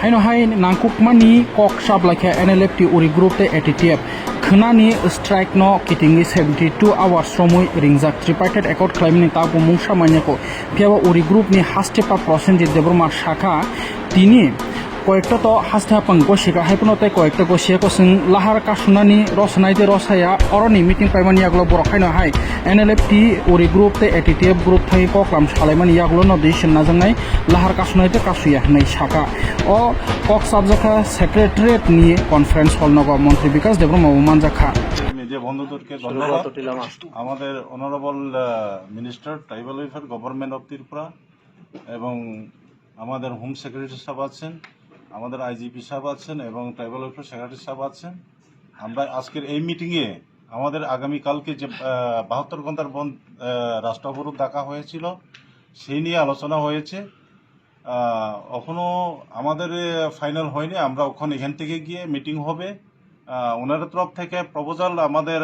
haino hai nangkukmani kok sablakhe NLFT uri group te ATTF khunani strike no kitingi 72 hours somoi ringjak tripartite accord claiming ta bumung samanyako phiaba uri group ni hastepa prosenjit debrma shakha tini কয়েকটা তো হাস্তে হাপাং গসিকা হাইপনতে কয়েকটা গসিয়া কসং লাহার কাশুনানি রসনাইতে রসায়া অরনি meeting পাইমানি ইয়াগুলো বরখাইনো high NLFT ওরি group তে ATTF group থাই ককলাম সালাইমানি ইয়াগুলো নদিশন নাজাংনাই লাহার কাশুনাইতে কাশুয়া হানাই শাখা ও cock সাবজাখা secretariat নিয়ে conference hall নগ মন্ত্রী বিকাশ দেবরম মানজাখা media বন্ধুদেরকে ধন্যবাদ। আমাদের honourable minister tribal welfare government of Tripura এবং আমাদের হোম সেক্রেটারি সাহেব আছেন, আমাদের IGP সাহেব আছেন এবং ট্রাইবাল ওয়েলফেয়ার সেক্রেটারি সাহেব আছেন। আমরা আজকের এই মিটিংয়ে আমাদের আগামীকালকে যে 72 ঘন্টার বন্ধ রাষ্ট্র অবরোধ ডাকা হয়েছিল সেই নিয়ে আলোচনা হয়েছে। এখনও আমাদের ফাইনাল হয়নি, আমরা ওখানে এখান থেকে গিয়ে মিটিং হবে। ওনাদের তরফ থেকে প্রপোজাল আমাদের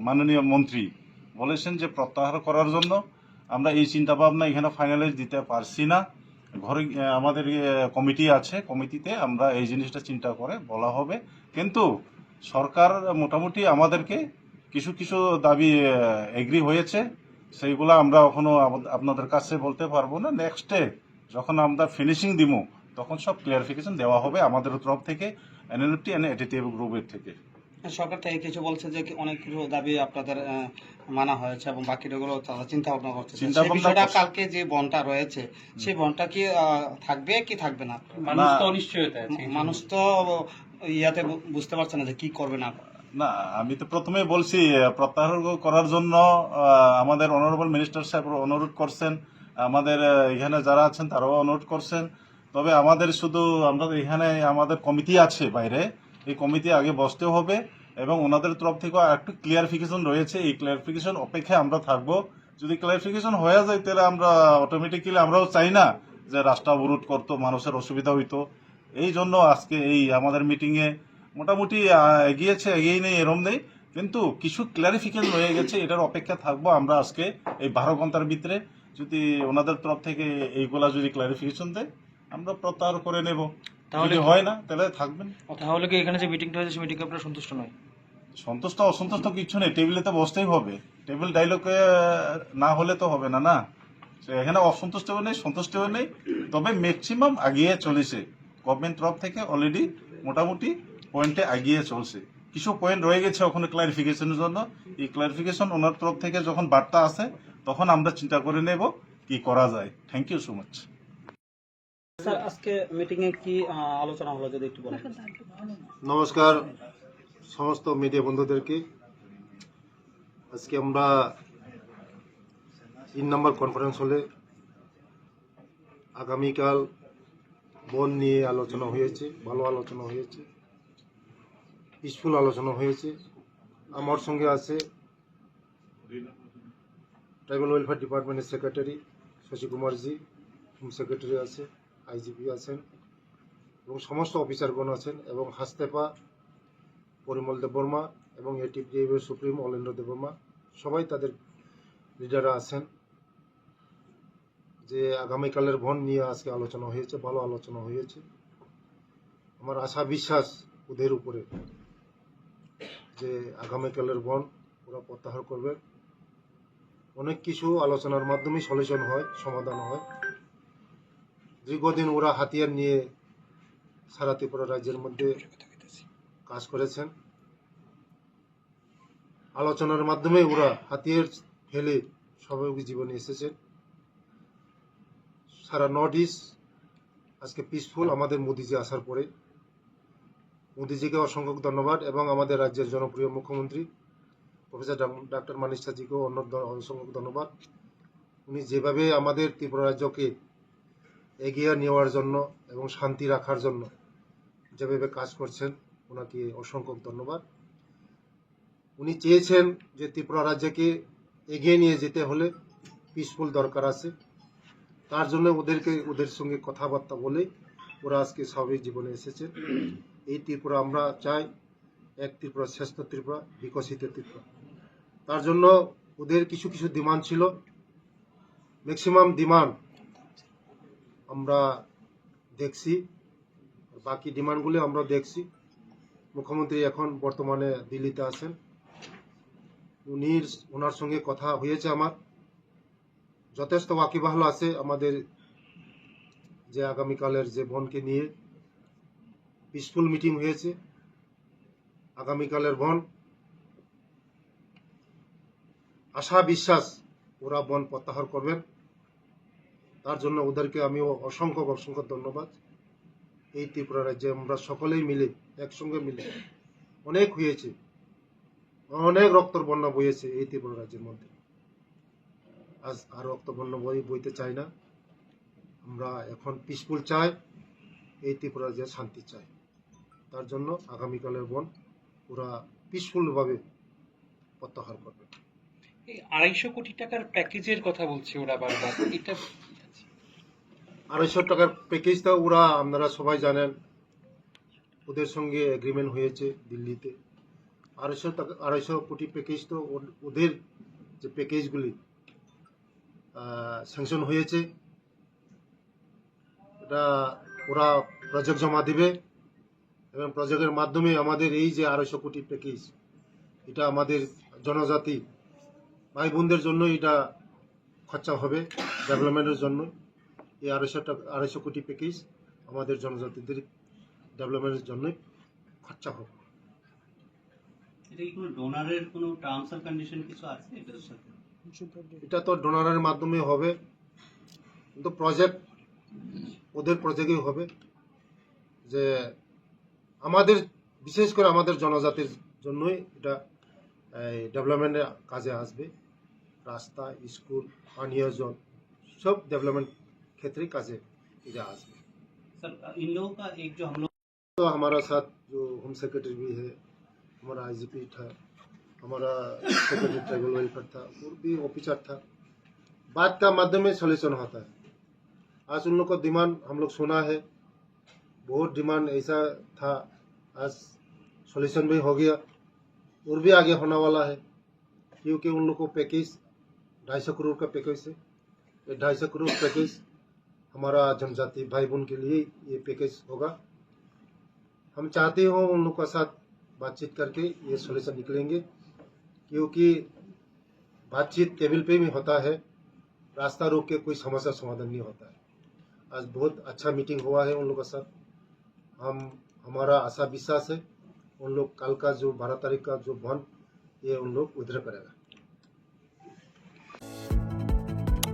মাননীয় মন্ত্রী বলেছেন যে প্রত্যাহার করার জন্য। আমরা এই চিন্তাভাবনা এখানে ফাইনালাইজ দিতে পারছি না। ঘরে আমাদের কমিটি আছে, কমিটিতে আমরা এই জিনিসটা চিন্তা করে বলা হবে। কিন্তু সরকার মোটামুটি আমাদেরকে কিছু কিছু দাবি এগ্রি হয়েছে, সেইগুলো আমরা এখনো আপনাদের কাছে বলতে পারবো না। নেক্সটে যখন আমরা ফিনিশিং দিব তখন সব ক্লিয়ারিফিকেশন দেওয়া হবে আমাদের তরফ থেকে, NLFT and ATTF গ্রুপের থেকে। সরকার থেকে কিছু বলছে যে অনেক কিছু দাবি আপনাদের মানা হয়েছে এবং বাকিগুলো তারা চিন্তা ভাবনা করছে। কালকে যে বনটা রয়েছে সেই বনটা কি থাকবে কি থাকবে না? মানুষ তো অনিশ্চয়তা আছে, মানুষ তো ইয়াতে বুঝতে পারছে না যে কি করবে না। না, আমি তো প্রথমেই বলছি প্রত্যাহার করার জন্য আমাদের অনারেবল মিনিস্টার সাহেব অনুরোধ করছেন, আমাদের এখানে যারা আছেন তারাও অনুরোধ করছেন। তবে আমাদের শুধু আমরা এখানে আমাদের কমিটি আছে বাইরে, এই কমিটি আগে বসতে হবে এবং ওনাদের তরফ থেকে একটু ক্লিয়ারিফিকেশন রয়েছে, এই ক্লিয়ারিফিকেশন অপেক্ষায় আমরা থাকবো। যদি ক্লিয়ারিফিকেশন হয়ে যায় তাহলে আমরা অটোমেটিক্যালি আমরাও চাই না যে রাস্তা অবরোধ করতো, মানুষের অসুবিধা হইতো। এই জন্য আজকে এই আমাদের মিটিংয়ে মোটামুটি এগিয়েছে, এগিয়ে নেই এরম নেই, কিন্তু কিছু ক্লিয়ারিফিকেশন রয়ে গেছে, এটার অপেক্ষা থাকবো আমরা আজকে এই 12 ঘন্টার ভিতরে। যদি ওনাদের তরফ থেকে এইগুলা যদি ক্লিয়ারিফিকেশন দেয় আমরা প্রত্যাহার করে নেব, তাহলে হয় না তাহলে থাকবেন। তাহলে কি এখানে যে মিটিংটা হয়েছে সেই মিটিংয়ে আপনারা সন্তুষ্ট নয়? সন্তুষ্ট অসন্তুষ্ট কিছু নেই, টেবিলে তো বসতেই হবে। টেবিল ডায়লগে না হলে তো হবে না। না, এখানে অসন্তুষ্ট নেই, সন্তুষ্ট নেই, তবে ম্যাক্সিমাম আগিয়ে চলেছে। গভর্নমেন্ট তরফ থেকে অলরেডি মোটামুটি পয়েন্টে আগিয়ে চলছে। কিছু পয়েন্ট রয়ে গেছে ওখানে ক্লারিফিকেশনের জন্য। এই ক্লারিফিকেশন ওনার তরফ থেকে যখন বার্তা আসে তখন আমরা চিন্তা করে নেব কি করা যায়। Thank you so much. Sir, আজকে মিটিংয়ে কি আলোচনা হলো যদি একটু বলেন। নমস্কার সমস্ত মিডিয়া বন্ধুদেরকে। আজকে আমরা 3 নম্বর কনফারেন্স হলে আগামীকাল বন নিয়ে আলোচনা হয়েছে, ভালো আলোচনা হয়েছে, পিসফুল আলোচনা হয়েছে। আমার সঙ্গে আছে ট্রাইবাল ওয়েলফেয়ার ডিপার্টমেন্টের secretary Shashi Kumarji, home secretary আছে, IGP আছেন এবং সমস্ত অফিসারগণ আছেন এবং হাস্তেপা পরিমল দেববর্মা এবং ATTF সুপ্রিম অলেন্দ্র দেববর্মা সবাই তাদের লিডাররা আছেন। যে আগামীকালের বন নিয়ে আজকে আলোচনা হয়েছে, ভালো আলোচনা হয়েছে। আমার আশা বিশ্বাস ওদের উপরে যে আগামীকালের বন ওরা প্রত্যাহার করবে। অনেক কিছু আলোচনার মাধ্যমে সলিউশন হয়, সমাধান হয়। দীর্ঘদিন ওরা হাতিয়ার নিয়ে সারা ত্রিপুরা রাজ্যের মধ্যে কাজ করেছেন। আলোচনার মাধ্যমে ওরা হাতিয়ার ফেলে স্বাভাবিক জীবনে এসেছেন। সারা নর্থ ইস্ট আজকে পিসফুল আমাদের মোদিজি আসার পরে। মোদিজিকে অসংখ্য ধন্যবাদ এবং আমাদের রাজ্যের জনপ্রিয় মুখ্যমন্ত্রী প্রফেসর ডক্টর মানিক সাহাজিকেও অসংখ্য ধন্যবাদ। উনি যেভাবে আমাদের ত্রিপুরা রাজ্যকে এগিয়ে নেওয়ার জন্য এবং শান্তি রাখার জন্য যেভাবে কাজ করছেন ওনাকে অসংখ্য ধন্যবাদ। উনি চেয়েছেন যে ত্রিপুরা রাজ্যকে এগিয়ে নিয়ে যেতে হলে পিসফুল দরকার আছে। তার জন্য ওদের সঙ্গে কথাবার্তা বলে ওরা আজকে স্বাভাবিক জীবনে এসেছে। এই ত্রিপুরা আমরা চাই এক ত্রিপুরা, শ্রেষ্ঠ ত্রিপুরা, বিকশিত ত্রিপুরা। তার জন্য ওদের কিছু কিছু ডিমান্ড ছিল, ম্যাক্সিমাম ডিমান্ড আমরা দেখছি বাকি ডিমান্ডগুলি আমরা দেখছি। মুখ্যমন্ত্রী এখন বর্তমানে দিল্লিতে আছেন, ওনার সঙ্গে কথা হয়েছে আমার, যথেষ্ট ওয়াকিবহাল আছে আমাদের যে আগামীকালের যে বনকে নিয়ে পিসফুল মিটিং হয়েছে। আগামীকালের বন আশা বিশ্বাস ওরা বন প্রত্যাহার করবেন, তার জন্য ওদেরকে আমি অসংখ্য অসংখ্য ধন্যবাদ। এই ত্রিপুরা রাজ্যে আমরা সকলেই মিলে একসঙ্গে মিলে অনেক হয়েছে, অনেক রক্তর বন্যা বইয়েছে এই ত্রিপুরা রাজ্যের মধ্যে। আজ আর রক্ত বন্যা বইতে চাই না, আমরা এখন পিসফুল চাই, এই ত্রিপুরা রাজ্যে শান্তি চাই। তার জন্য আগামীকালের বন ওরা পিসফুলভাবে প্রত্যাহার করবে। এই 250 কোটি টাকার প্যাকেজের কথা বলছে ওরা বারবার, এটা 250 টাকার প্যাকেজটা ওরা, আপনারা সবাই জানেন, ওদের সঙ্গে এগ্রিমেন্ট হয়েছে দিল্লিতে। 250 কোটি প্যাকেজ তো ওদের যে প্যাকেজগুলি স্যাংশন হয়েছে, এটা ওরা প্রজেক্ট জমা দিবে এবং প্রজেক্টের মাধ্যমে আমাদের এই যে 250 কোটি প্যাকেজ, এটা আমাদের জনজাতি ভাই বোনদের জন্য এটা খরচা হবে, ডেভেলপমেন্টের জন্য। এই 250 কোটি প্যাকেজ আমাদের জনজাতিদের ডেভেলপমেন্টের জন্য খরচা হবে। এটা কি কোনো ডোনারের কোনো টার্মস এন্ড কন্ডিশন কিছু আছে এটার সাথে? এটা তো ডোনারের মাধ্যমে হবে, কিন্তু প্রজেক্ট ওদের প্রজেক্টই হবে, যে আমাদের বিশেষ করে আমাদের জনজাতির জন্যই এটা ডেভেলপমেন্টের কাজে আসবে। रास्ता, स्कूल, पानीय जल सब डेवलपमेंट क्षेत्र काजे इधर आसबे। सर इन लोगों का एक जो हम लोग तो हमारा साथ जो होम सेक्रेटरी भी है, हमारा आईजीपी था, हमारा सेक्रेटरी ट्राइबल वेलफेयर था, और भी ऑफिसर था। बात का माध्यम में सोल्यूशन होता है। आज उन लोग का डिमांड हम लोग सुना है, बहुत डिमांड ऐसा था, आज सोल्यूशन भी हो गया और भी आगे होने वाला है, क्योंकि उन लोग को पैकेज 250 करोड़ का पैकेज है। ये 250 करोड़ पैकेज हमारा जनजाति भाई बहन के लिए ये पैकेज होगा। हम चाहते हो उन लोग के साथ बातचीत करके ये सोल्यूशन निकलेंगे, क्योंकि बातचीत टेबल पे भी होता है, रास्ता रोक के कोई समस्या समाधान नहीं होता है। आज बहुत अच्छा मीटिंग हुआ है उन लोगों के साथ। हमारा आशा विश्वास है उन लोग कल का जो 12 तारीख का जो बंद ये उन लोग उधर करेगा।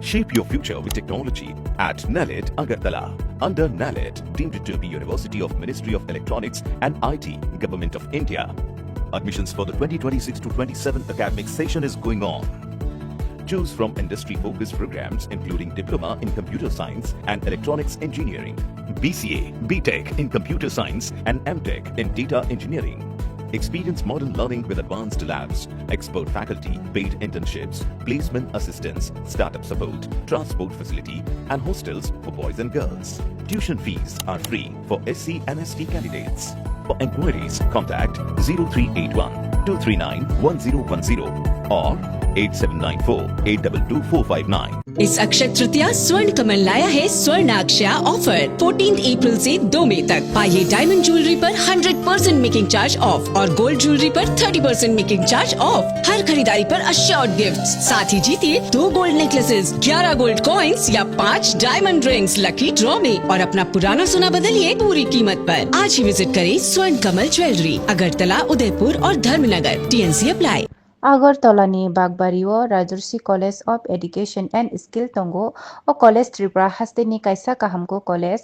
Shape your future with technology at NALED Agartala. Under NALED, deemed to be University of Ministry of Electronics and IT, Government of India. Admissions for the 2026 to 27 academic session is going on. Choose from industry-focused programs including Diploma in Computer Science and Electronics Engineering, BCA, BTech in Computer Science and MTech in Data Engineering. Experience modern learning with advanced labs, expert faculty, paid internships, placement assistance, startup support, transport facility, and hostels for boys and girls. Tuition fees are free for SC and ST candidates. For enquiries, contact 0381 239 1010 or 8794-822-459. इस अक्षय तृतीया स्वर्ण कमल लाया है स्वर्णाक्षया offer 14 अप्रैल से 2 मई तक। पाइए diamond jewellery पर 100% making charge of और gold jewellery पर 30% मेकिंग चार्ज ऑफ। हर खरीदारी पर अश्योर्ड गिफ्ट, साथ ही जीतिए 2 गोल्ड नेकलेसेस, 11 गोल्ड कॉइन्स या 5 डायमंड रिंग्स लकी ड्रॉ में, और अपना पुराना सोना बदलिए पूरी कीमत पर। आज ही विजिट करें स्वर्ण कमल ज्वेलरी, अगरतला, उदयपुर और Dharmanagar. TNC apply. Agartalani Bagbario Rajarsi College of Education and Skill Tongo o College Tripura Hasteni Kaisa Kahamko College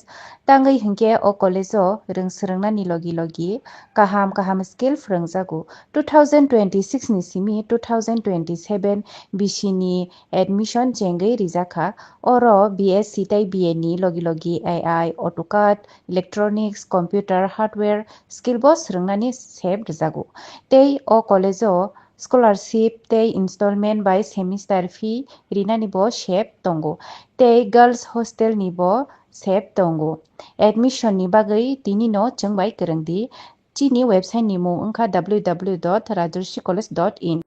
Tangai Hinke o College o Ringsrangna Nilogi Kaham Skill Frangzago 2026 Nisimi 2027 Bishini Admission Jengai Rizaka Oro BSc Tai BNI Logi AI AutoCAD Electronics Computer Hardware Skill Boss Rangnani Seb Zago Tei o College o Scholarship tei installment by semester fee rina nibo shep tongo tei girls hostel nibo shep tongo admission ni bagai tini no chengbai kerengdi chini website ni mo ungkha www.rajarsicollege.in